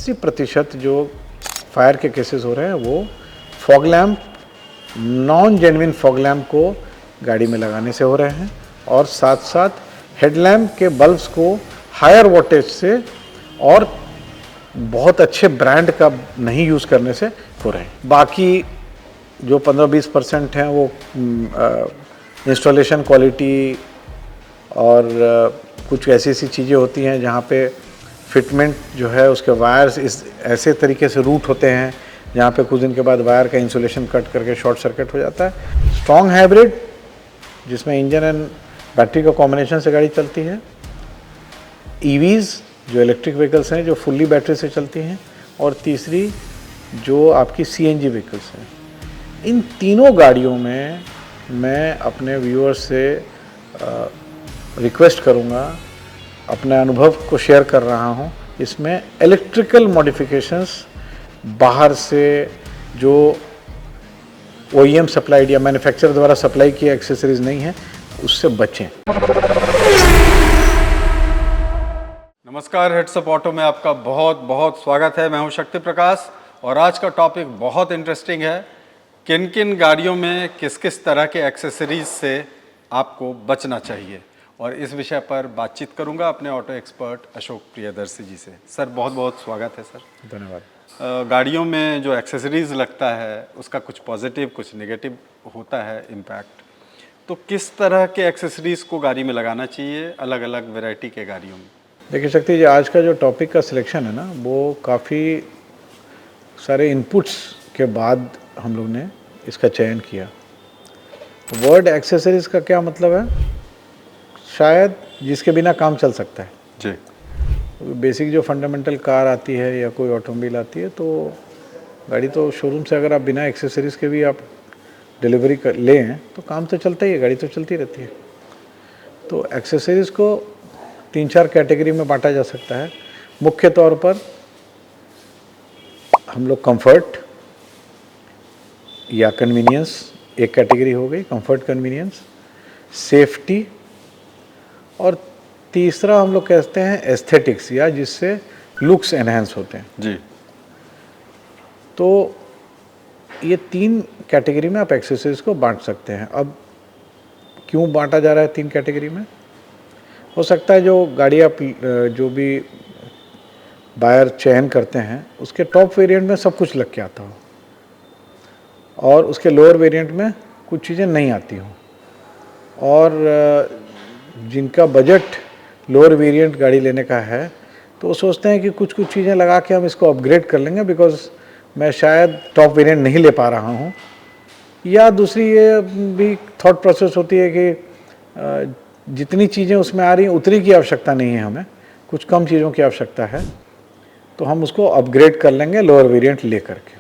80% जो फायर के केसेस हो रहे हैं वो fog lamp, non genuine fog lamp को गाड़ी में लगाने से हो रहे हैं, और साथ साथ हेडलैम्प के बल्ब्स को हायर वोल्टेज से और बहुत अच्छे ब्रांड का नहीं यूज़ करने से हो रहे हैं। बाकी जो 15-20% हैं वो इंस्टॉलेशन क्वालिटी और कुछ ऐसी ऐसी चीज़ें होती हैं जहाँ पे फिटमेंट जो है उसके वायर्स इस ऐसे तरीके से रूट होते हैं जहाँ पे कुछ दिन के बाद वायर का इंसुलेशन कट करके शॉर्ट सर्किट हो जाता है। स्ट्रॉन्ग हाइब्रिड जिसमें इंजन एंड बैटरी का कॉम्बिनेशन से गाड़ी चलती है। ईवीज़ जो इलेक्ट्रिक व्हीकल्स हैं जो फुल्ली बैटरी से चलती हैं, और तीसरी जो आपकी सीएनजी व्हीकल्स हैं। इन तीनों गाड़ियों में मैं अपने व्यूअर्स से रिक्वेस्ट करूंगा, अपने अनुभव को शेयर कर रहा हूं। इसमें इलेक्ट्रिकल मॉडिफिकेशंस बाहर से जो OEM सप्लाइड या मैन्युफैक्चरर द्वारा सप्लाई किया एक्सेसरीज नहीं है उससे बचें। नमस्कार, हेड्स अप ऑटो में आपका बहुत बहुत स्वागत है। मैं हूं शक्ति प्रकाश और आज का टॉपिक बहुत इंटरेस्टिंग है। किन किन गाड़ियों में किस किस तरह के एक्सेसरीज से आपको बचना चाहिए, और इस विषय पर बातचीत करूंगा अपने ऑटो एक्सपर्ट अशोक प्रियदर्शी जी से। सर बहुत बहुत स्वागत है। सर धन्यवाद। गाड़ियों में जो एक्सेसरीज लगता है उसका कुछ पॉजिटिव कुछ नेगेटिव होता है इम्पैक्ट, तो किस तरह के एक्सेसरीज को गाड़ी में लगाना चाहिए अलग अलग वैरायटी के गाड़ियों में? देखिए शक्ति जी, आज का जो टॉपिक का सिलेक्शन है ना वो काफ़ी सारे इनपुट्स के बाद हम लोग ने इसका चयन किया। वर्ड एक्सेसरीज का क्या मतलब है? शायद जिसके बिना काम चल सकता है जी। बेसिक जो फंडामेंटल कार आती है या कोई ऑटोमोबाइल आती है, तो गाड़ी तो शोरूम से अगर आप बिना एक्सेसरीज के भी आप डिलीवरी कर लें तो काम तो चलता ही है, गाड़ी तो चलती रहती है। तो एक्सेसरीज को 3-4 कैटेगरी में बांटा जा सकता है। मुख्य तौर पर हम लोग कंफर्ट या कन्वीनियंस एक कैटेगरी हो गई, कंफर्ट कन्वीनियंस, सेफ्टी, और तीसरा हम लोग कहते हैं एस्थेटिक्स, या जिससे लुक्स एनहांस होते हैं जी। तो ये 3 कैटेगरी में आप एक्सेसरीज को बांट सकते हैं। अब क्यों बांटा जा रहा है 3 कैटेगरी में? हो सकता है जो गाड़ी आप जो भी बायर चयन करते हैं उसके टॉप वेरिएंट में सब कुछ लग के आता हो और उसके लोअर वेरिएंट में कुछ चीज़ें नहीं आती हों, और जिनका बजट लोअर वेरिएंट गाड़ी लेने का है तो वो सोचते हैं कि कुछ कुछ चीज़ें लगा के हम इसको अपग्रेड कर लेंगे बिकॉज मैं शायद टॉप वेरिएंट नहीं ले पा रहा हूँ। या दूसरी ये भी थॉट प्रोसेस होती है कि जितनी चीज़ें उसमें आ रही हैं उतनी की आवश्यकता नहीं है, हमें कुछ कम चीज़ों की आवश्यकता है, तो हम उसको अपग्रेड कर लेंगे लोअर वेरिएंट ले करके।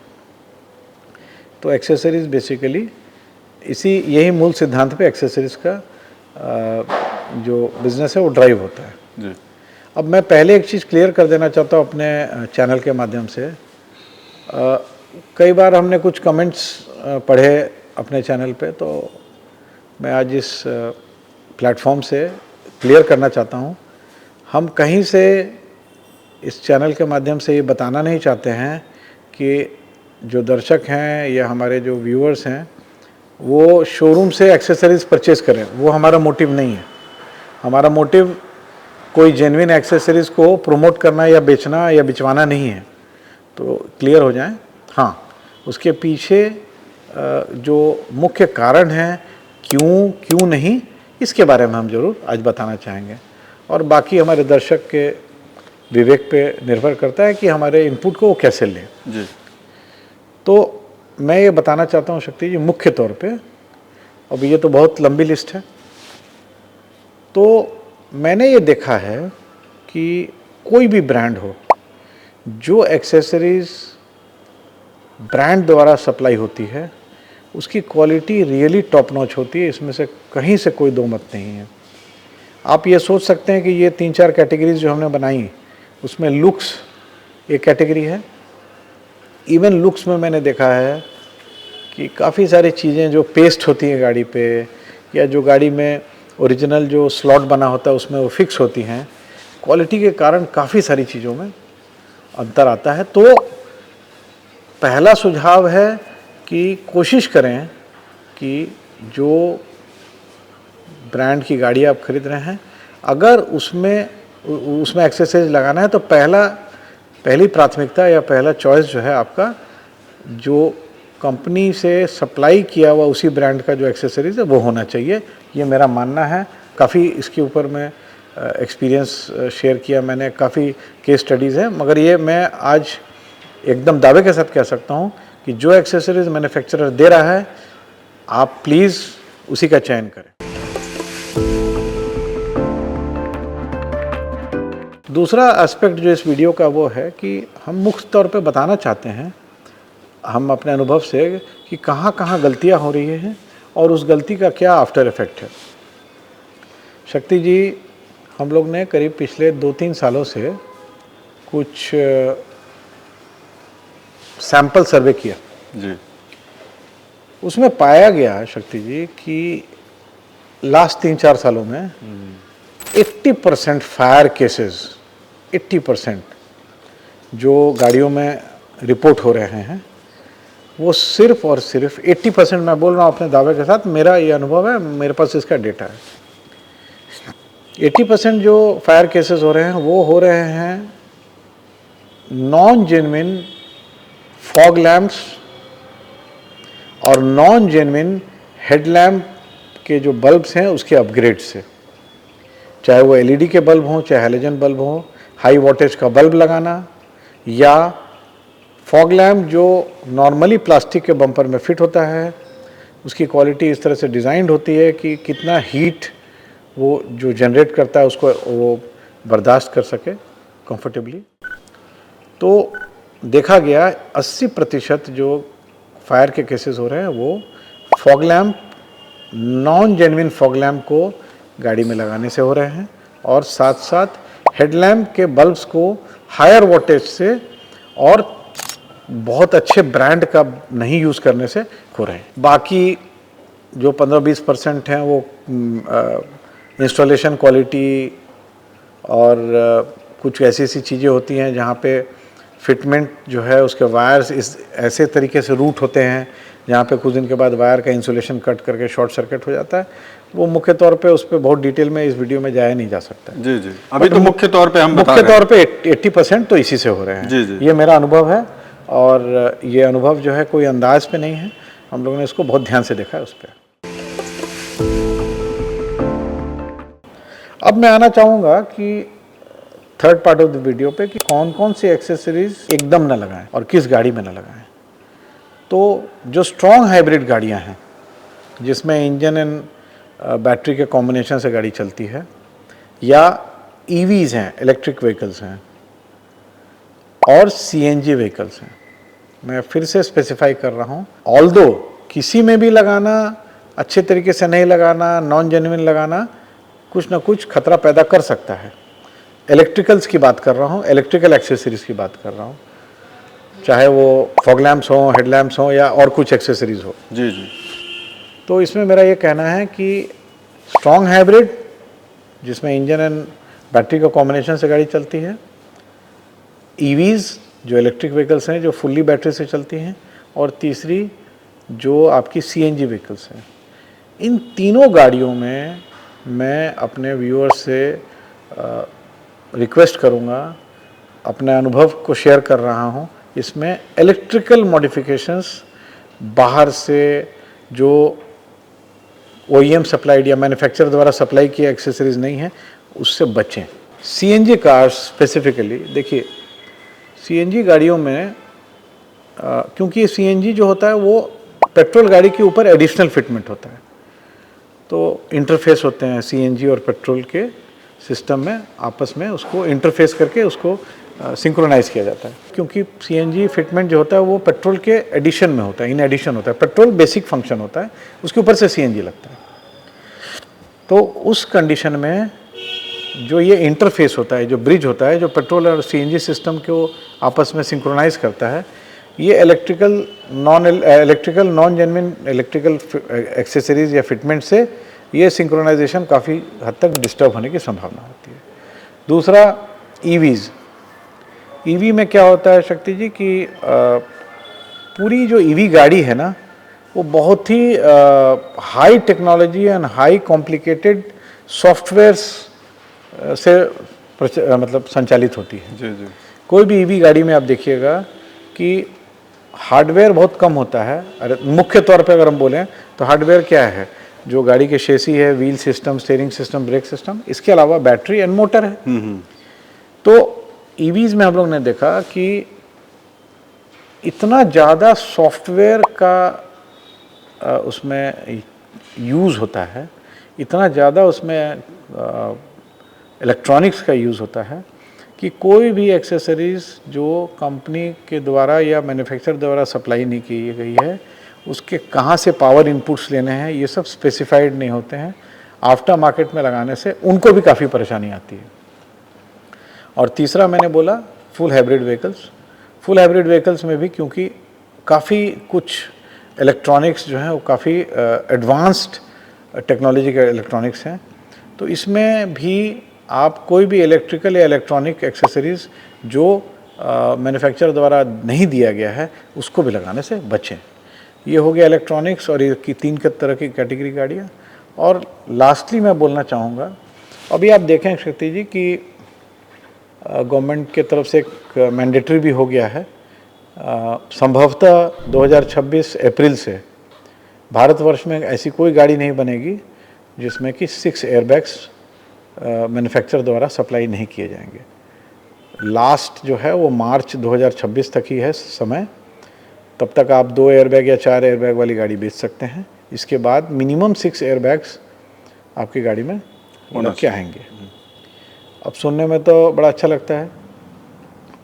तो एक्सेसरीज बेसिकली यही मूल सिद्धांत पे एक्सेसरीज का जो बिज़नेस है वो ड्राइव होता है जी। अब मैं पहले एक चीज़ क्लियर कर देना चाहता हूँ अपने चैनल के माध्यम से। कई बार हमने कुछ कमेंट्स पढ़े अपने चैनल पे, तो मैं आज इस प्लेटफॉर्म से क्लियर करना चाहता हूँ, हम कहीं से इस चैनल के माध्यम से ये बताना नहीं चाहते हैं कि जो दर्शक हैं या हमारे जो व्यूअर्स हैं वो शोरूम से एक्सेसरीज परचेज़ करें, वो हमारा मोटिव नहीं है। हमारा मोटिव कोई जेन्युइन एक्सेसरीज़ को प्रमोट करना या बेचना या बिचवाना नहीं है, तो क्लियर हो जाए। हाँ, उसके पीछे जो मुख्य कारण हैं क्यों नहीं, इसके बारे में हम ज़रूर आज बताना चाहेंगे, और बाकी हमारे दर्शक के विवेक पे निर्भर करता है कि हमारे इनपुट को वो कैसे लें जी। तो मैं ये बताना चाहता हूँ शक्ति जी, मुख्य तौर पे, अब ये तो बहुत लंबी लिस्ट है, तो मैंने ये देखा है कि कोई भी ब्रांड हो, जो एक्सेसरीज ब्रांड द्वारा सप्लाई होती है उसकी क्वालिटी रियली टॉप नॉच होती है, इसमें से कहीं से कोई दो मत नहीं है। आप ये सोच सकते हैं कि ये 3-4 कैटेगरीज जो हमने बनाई उसमें लुक्स एक कैटेगरी है। इवन लुक्स में मैंने देखा है कि काफ़ी सारी चीज़ें जो पेस्ट होती हैं गाड़ी पे, या जो गाड़ी में ओरिजिनल जो स्लॉट बना होता है उसमें वो फिक्स होती हैं, क्वालिटी के कारण काफ़ी सारी चीज़ों में अंतर आता है। तो पहला सुझाव है कि कोशिश करें कि जो ब्रांड की गाड़ी आप खरीद रहे हैं, अगर उसमें एक्सेसरीज लगाना है तो पहली प्राथमिकता या पहला चॉइस जो है आपका, जो कंपनी से सप्लाई किया हुआ उसी ब्रांड का जो एक्सेसरीज है वो होना चाहिए। ये मेरा मानना है। काफ़ी इसके ऊपर मैं एक्सपीरियंस शेयर किया मैंने, काफ़ी केस स्टडीज़ हैं, मगर ये मैं आज एकदम दावे के साथ कह सकता हूँ कि जो एक्सेसरीज मैन्युफैक्चरर दे रहा है, आप प्लीज़ उसी का चयन करें। दूसरा एस्पेक्ट जो इस वीडियो का वो है कि हम मुख्य तौर पे बताना चाहते हैं, हम अपने अनुभव से, कि कहाँ कहाँ गलतियाँ हो रही हैं और उस गलती का क्या आफ्टर इफेक्ट है। शक्ति जी, हम लोग ने करीब पिछले 2-3 सालों से कुछ सैंपल सर्वे किया जी। उसमें पाया गया शक्ति जी कि लास्ट 3-4 सालों में 80% फायर केसेस, 80% जो गाड़ियों में रिपोर्ट हो रहे हैं, वो सिर्फ और सिर्फ 80%, मैं बोल रहा हूँ अपने दावे के साथ, मेरा ये अनुभव है, मेरे पास इसका डेटा है। 80% जो फायर केसेस हो रहे हैं वो हो रहे हैं नॉन जेन्युइन फॉग लैम्प्स और नॉन जेन्युइन हेडलैम्प के जो बल्ब्स हैं उसके अपग्रेड से, चाहे वो एलईडी के बल्ब हों, चाहे हैलोजन बल्ब हों, हाई वोल्टेज का बल्ब लगाना, या फॉग लैम्प जो नॉर्मली प्लास्टिक के बम्पर में फिट होता है, उसकी क्वालिटी इस तरह से डिज़ाइंड होती है कि कितना हीट वो जो जनरेट करता है उसको वो बर्दाश्त कर सके कंफर्टेबली। तो देखा गया 80% जो फायर के केसेस हो रहे हैं वो fog lamp, non genuine fog lamp को गाड़ी में लगाने से हो रहे हैं, और साथ साथ हेडलैम्प के बल्ब्स को हायर वोल्टेज से और बहुत अच्छे ब्रांड का नहीं यूज़ करने से हो रहे हैं। बाकी जो 15-20% हैं वो इंस्टॉलेशन क्वालिटी और कुछ ऐसी ऐसी चीज़ें होती हैं जहाँ पे फिटमेंट जो है उसके वायर्स इस ऐसे तरीके से रूट होते हैं जहाँ पे कुछ दिन के बाद वायर का इंसुलेशन कट करके शॉर्ट सर्किट हो जाता है। वो मुख्य तौर पे उस पर बहुत डिटेल में इस वीडियो में जाया नहीं जा सकता है। जी जी, अभी तो मुख्य तौर पे हम मुख्य तौर पे 80% तो इसी से हो रहे हैं। जी जी, ये मेरा अनुभव है, और ये अनुभव जो है कोई अंदाज पे नहीं है, हम लोगों ने इसको बहुत ध्यान से देखा है उस पर। अब मैं आना चाहूँगा कि third part of the video पे कि कौन कौन सी एक्सेसरीज एकदम ना लगाएं और किस गाड़ी में ना लगाएं। तो जो स्ट्रॉन्ग हाइब्रिड गाड़ियां हैं जिसमें इंजन एंड बैटरी के कॉम्बिनेशन से गाड़ी चलती है, या ईवीज हैं, इलेक्ट्रिक व्हीकल्स हैं, और सीएनजी व्हीकल्स हैं, मैं फिर से स्पेसिफाई कर रहा हूँ, ऑल्दो किसी में भी लगाना, अच्छे तरीके से नहीं लगाना, नॉन जेन्युइन लगाना कुछ ना कुछ खतरा पैदा कर सकता है। इलेक्ट्रिकल्स की बात कर रहा हूँ, इलेक्ट्रिकल एक्सेसरीज की बात कर रहा हूँ, चाहे वो फॉग लैम्प्स हों, हेडलैम्प्स हों, या और कुछ एक्सेसरीज हो। जी जी। तो इसमें मेरा ये कहना है कि स्ट्रॉन्ग हाइब्रिड जिसमें इंजन एंड बैटरी का कॉम्बिनेशन से गाड़ी चलती है, ईवीज जो इलेक्ट्रिक व्हीकल्स हैं जो फुल्ली बैटरी से चलती हैं, और तीसरी जो आपकी सीएनजी व्हीकल्स हैं। इन तीनों गाड़ियों में मैं अपने व्यूअर्स से रिक्वेस्ट करूँगा, अपने अनुभव को शेयर कर रहा हूँ, इसमें इलेक्ट्रिकल मॉडिफिकेशंस बाहर से जो OEM सप्लाइड या मैन्युफैक्चरर द्वारा सप्लाई किया एक्सेसरीज नहीं है उससे बचें। सीएनजी कार्स स्पेसिफिकली देखिए, सीएनजी गाड़ियों में क्योंकि सीएनजी जो होता है वो पेट्रोल गाड़ी के ऊपर एडिशनल फिटमेंट होता है, तो इंटरफेस होते हैं सीएनजी और पेट्रोल के सिस्टम में, आपस में उसको इंटरफेस करके उसको सिंक्रोनाइज किया जाता है। क्योंकि सीएनजी फिटमेंट जो होता है वो पेट्रोल के एडिशन में होता है, इन एडिशन होता है। पेट्रोल बेसिक फंक्शन होता है, उसके ऊपर से सीएनजी लगता है। तो उस कंडीशन में जो ये इंटरफेस होता है, जो ब्रिज होता है, जो पेट्रोल और सीएनजी सिस्टम को आपस में सिंक्रोनाइज करता है, ये electrical non genuine electrical accessories या फिटमेंट से ये सिंक्रोनाइजेशन काफ़ी हद तक डिस्टर्ब होने की संभावना होती है। दूसरा, ईवी में क्या होता है शक्ति जी कि पूरी जो ईवी गाड़ी है ना वो बहुत ही high technology and high complicated softwares से मतलब संचालित होती है। जी जी। कोई भी ईवी गाड़ी में आप देखिएगा कि हार्डवेयर बहुत कम होता है। अरे मुख्य तौर पे अगर हम बोलें तो हार्डवेयर क्या है, जो गाड़ी के शेसी है, wheel system, steering system, brake system, इसके अलावा बैटरी एंड मोटर है। तो ईवीज में हम लोग ने देखा कि इतना ज़्यादा सॉफ्टवेयर का उसमें यूज़ होता है, इतना ज़्यादा उसमें इलेक्ट्रॉनिक्स का यूज़ होता है कि कोई भी एक्सेसरीज़ जो कंपनी के द्वारा या मैन्युफैक्चरर द्वारा सप्लाई नहीं की गई है, उसके कहाँ से पावर इनपुट्स लेने हैं, ये सब स्पेसिफाइड नहीं होते हैं। आफ्टर मार्केट में लगाने से उनको भी काफ़ी परेशानी आती है। और तीसरा मैंने बोला full hybrid vehicles. Full hybrid vehicles में भी क्योंकि काफ़ी कुछ इलेक्ट्रॉनिक्स जो हैं वो काफ़ी एडवांस्ड टेक्नोलॉजी के इलेक्ट्रॉनिक्स हैं, तो इसमें भी आप कोई भी इलेक्ट्रिकल या इलेक्ट्रॉनिक एक्सेसरीज़ जो मैन्युफैक्चरर द्वारा नहीं दिया गया है उसको भी लगाने से बचें। ये हो गया इलेक्ट्रॉनिक्स और ये की 3 तरह की कैटेगरी गाड़ियाँ। और लास्टली मैं बोलना चाहूँगा, अभी आप देखें शक्ति जी कि गवर्नमेंट के तरफ से एक मैंडेटरी भी हो गया है। संभवतः 2026 अप्रैल से भारतवर्ष में ऐसी कोई गाड़ी नहीं बनेगी जिसमें कि 6 एयरबैग्स मैन्युफैक्चरर द्वारा सप्लाई नहीं किए जाएंगे। लास्ट जो है वो मार्च 2026 तक ही है समय, तब तक आप 2 एयरबैग या 4 एयरबैग वाली गाड़ी बेच सकते हैं। इसके बाद मिनिमम 6 एयरबैग्स आपकी गाड़ी में लग के आएंगे। अब सुनने में तो बड़ा अच्छा लगता है,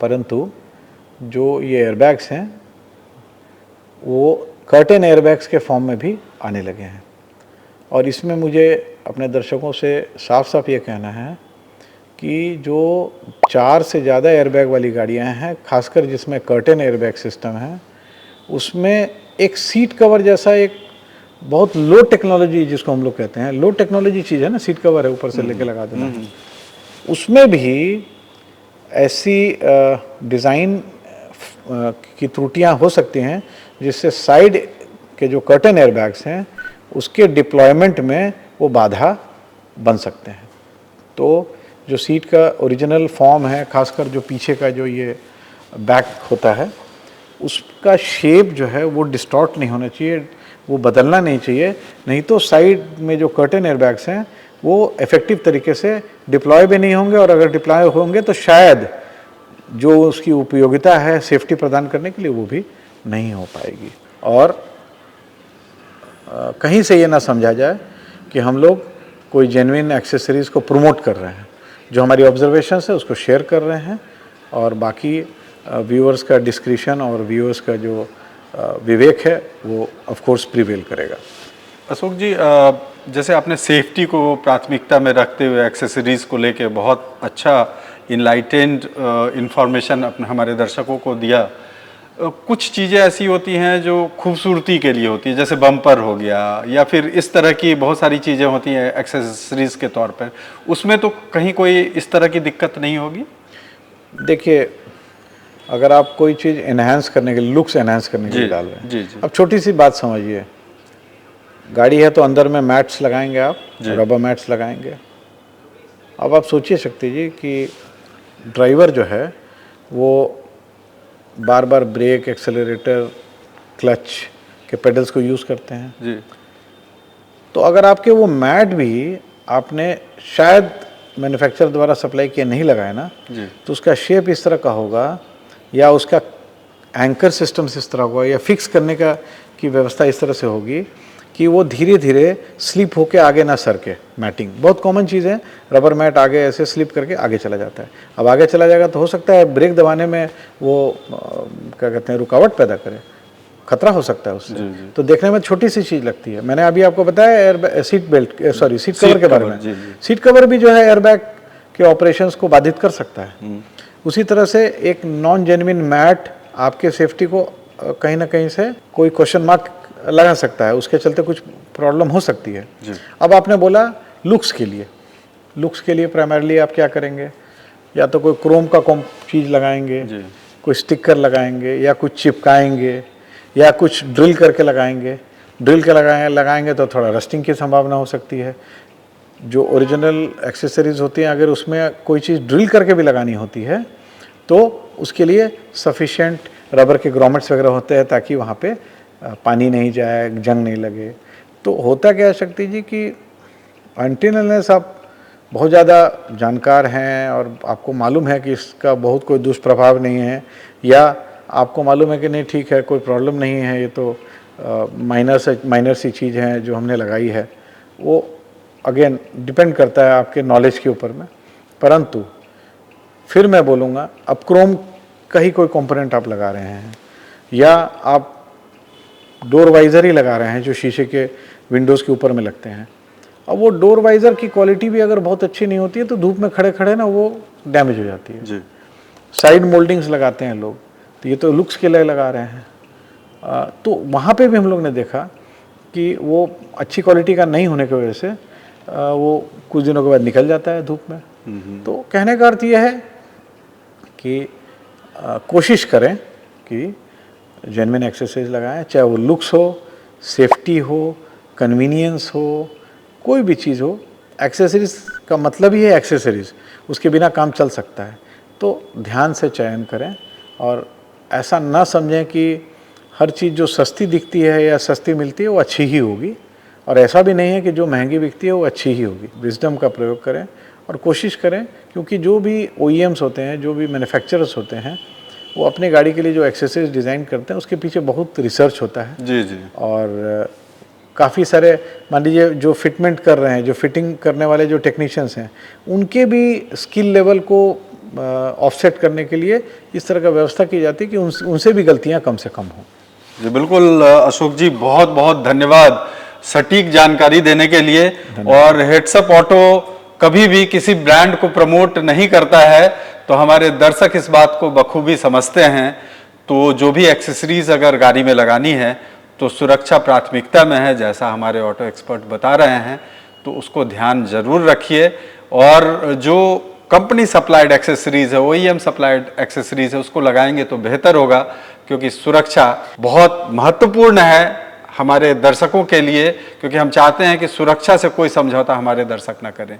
परंतु जो ये एयरबैग्स हैं वो कर्टेन एयरबैग्स के फॉर्म में भी आने लगे हैं। और इसमें मुझे अपने दर्शकों से साफ साफ ये कहना है कि जो 4 से ज़्यादा एयरबैग वाली गाड़ियां हैं, खासकर जिसमें कर्टेन एयरबैग सिस्टम है, उसमें एक सीट कवर जैसा एक बहुत लो टेक्नोलॉजी जिसको हम लोग कहते हैं, लो टेक्नोलॉजी चीज़ है ना, सीट कवर है ऊपर से लेके लगा देना, उसमें भी ऐसी डिज़ाइन की त्रुटियां हो सकती हैं जिससे साइड के जो कर्टेन एयरबैग्स हैं उसके डिप्लॉयमेंट में वो बाधा बन सकते हैं। तो जो सीट का ओरिजिनल फॉर्म है, खासकर जो पीछे का जो ये बैक होता है, उसका शेप जो है वो डिस्टॉर्ट नहीं होना चाहिए, वो बदलना नहीं चाहिए, नहीं तो साइड में जो कर्टेन एयरबैग्स हैं वो इफ़ेक्टिव तरीके से डिप्लॉय भी नहीं होंगे, और अगर डिप्लॉय होंगे तो शायद जो उसकी उपयोगिता है सेफ्टी प्रदान करने के लिए वो भी नहीं हो पाएगी। और कहीं से ये ना समझा जाए कि हम लोग कोई जेन्युइन एक्सेसरीज़ को प्रमोट कर रहे हैं। जो हमारी ऑब्जर्वेशंस है उसको शेयर कर रहे हैं, और बाकी व्यूअर्स का डिस्क्रिशन और व्यूअर्स का जो विवेक है वो ऑफ कोर्स प्रिवेल करेगा। अशोक जी, जैसे आपने सेफ्टी को प्राथमिकता में रखते हुए एक्सेसरीज़ को लेके बहुत अच्छा इनलाइटेंड इंफॉर्मेशन अपने हमारे दर्शकों को दिया। कुछ चीज़ें ऐसी होती हैं जो खूबसूरती के लिए होती है, जैसे बम्पर हो गया या फिर इस तरह की बहुत सारी चीज़ें होती हैं एक्सेसरीज़ के तौर पर, उसमें तो कहीं कोई इस तरह की दिक्कत नहीं होगी? देखिए, अगर आप कोई चीज़ एनहांस करने के लिए, लुक्स एनहांस करने के लिए डाल रहे हैं, जी जी, अब छोटी सी बात समझिए, गाड़ी है तो अंदर में मैट्स लगाएंगे आप, रबर मैट्स लगाएंगे। अब आप सोचिए शक्ति जी कि ड्राइवर जो है वो बार बार ब्रेक, एक्सेलरेटर, क्लच के पेडल्स को यूज़ करते हैं जी। तो अगर आपके वो मैट भी आपने शायद मैन्युफैक्चरर द्वारा सप्लाई किए नहीं लगाए ना जी, तो उसका शेप इस तरह का होगा, या उसका एंकर सिस्टम इस तरह होगा, या फिक्स करने का की व्यवस्था इस तरह से होगी कि वो धीरे धीरे स्लिप होके आगे ना सरके। मैटिंग बहुत कॉमन चीज़ है, रबर मैट आगे ऐसे स्लिप करके आगे चला जाता है। अब आगे चला जाएगा तो हो सकता है ब्रेक दबाने में वो क्या कहते हैं रुकावट पैदा करे, खतरा हो सकता है उससे। तो देखने में छोटी सी चीज़ लगती है। मैंने अभी आपको बताया seat belt, sorry seat cover के बारे में। सीट कवर भी जो है एयरबैग के ऑपरेशंस को बाधित कर सकता है। उसी तरह से एक नॉन जेन्युइन मैट आपके सेफ्टी को कहीं ना कहीं से कोई क्वेश्चन मार्क लगा सकता है, उसके चलते कुछ प्रॉब्लम हो सकती है। अब आपने बोला लुक्स के लिए, लुक्स के लिए प्राइमरली आप क्या करेंगे? या तो कोई क्रोम का चीज़ लगाएंगे, जी। कोई स्टिकर लगाएंगे, या कुछ चिपकाएंगे, या कुछ ड्रिल करके लगाएंगे। ड्रिल के लगाएंगे तो थोड़ा रस्टिंग की संभावना हो सकती है। जो ओरिजिनल एक्सेसरीज होती हैं, अगर उसमें कोई चीज़ ड्रिल करके भी लगानी होती है तो उसके लिए सफिशेंट रबर के ग्रोमेट्स वगैरह होते हैं ताकि वहाँ पे पानी नहीं जाए, जंग नहीं लगे। तो होता क्या है शक्ति जी कि अनटिल अनलेस आप बहुत ज़्यादा जानकार हैं और आपको मालूम है कि इसका बहुत कोई दुष्प्रभाव नहीं है, या आपको मालूम है कि नहीं ठीक है कोई प्रॉब्लम नहीं है, ये तो माइनर सी चीज़ है जो हमने लगाई है, वो अगेन डिपेंड करता है आपके नॉलेज के ऊपर में। परंतु फिर मैं बोलूँगा, अब क्रोम का ही कोई कंपोनेंट आप लगा रहे हैं, या आप डोर वाइज़र ही लगा रहे हैं जो शीशे के विंडोज़ के ऊपर में लगते हैं, अब वो डोर वाइज़र की क्वालिटी भी अगर बहुत अच्छी नहीं होती है तो धूप में खड़े खड़े ना वो डैमेज हो जाती है जी। साइड मोल्डिंग्स लगाते हैं लोग, तो ये तो लुक्स के लिए लगा रहे हैं। तो वहाँ पे भी हम लोग ने देखा कि वो अच्छी क्वालिटी का नहीं होने की वजह से वो कुछ दिनों के बाद निकल जाता है धूप में। तो कहने का अर्थ ये है कि कोशिश करें कि जेन्युइन एक्सेसरीज लगाएं, चाहे वो लुक्स हो, सेफ्टी हो, कन्वीनियंस हो, कोई भी चीज़ हो। एक्सेसरीज का मतलब ही है एक्सेसरीज, उसके बिना काम चल सकता है। तो ध्यान से चयन करें और ऐसा ना समझें कि हर चीज़ जो सस्ती दिखती है या सस्ती मिलती है वो अच्छी ही होगी, और ऐसा भी नहीं है कि जो महंगी बिकती है वो अच्छी ही होगी। विजडम का प्रयोग करें और कोशिश करें, क्योंकि जो भी OEMs होते हैं, जो भी मैन्युफैक्चरर्स होते हैं, वो अपनी गाड़ी के लिए जो एक्सेसरीज डिज़ाइन करते हैं उसके पीछे बहुत रिसर्च होता है। जी जी। और काफ़ी सारे, मान लीजिए जो फिटमेंट कर रहे हैं, जो फिटिंग करने वाले जो टेक्नीशियंस हैं, उनके भी स्किल लेवल को ऑफसेट करने के लिए इस तरह का व्यवस्था की जाती है कि उनसे भी गलतियां कम से कम हों। जी बिल्कुल अशोक जी, बहुत बहुत धन्यवाद सटीक जानकारी देने के लिए। और हेड्सअप ऑटो कभी भी किसी ब्रांड को प्रमोट नहीं करता है, तो हमारे दर्शक इस बात को बखूबी समझते हैं। तो जो भी एक्सेसरीज अगर गाड़ी में लगानी है तो सुरक्षा प्राथमिकता में है, जैसा हमारे ऑटो एक्सपर्ट बता रहे हैं, तो उसको ध्यान जरूर रखिए। और जो कंपनी सप्लाइड एक्सेसरीज है, OEM सप्लाइड एक्सेसरीज है, उसको लगाएंगे तो बेहतर होगा, क्योंकि सुरक्षा बहुत महत्वपूर्ण है हमारे दर्शकों के लिए, क्योंकि हम चाहते हैं कि सुरक्षा से कोई समझौता हमारे दर्शक ना करें।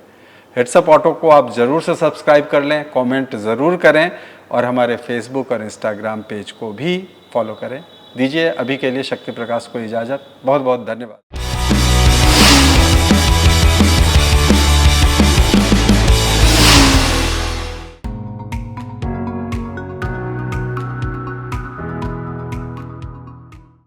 हेड्सअप ऑटो को आप ज़रूर से सब्सक्राइब कर लें, कमेंट ज़रूर करें, और हमारे फेसबुक और इंस्टाग्राम पेज को भी फॉलो करें। दीजिए अभी के लिए शक्ति प्रकाश को इजाज़त। बहुत बहुत धन्यवाद।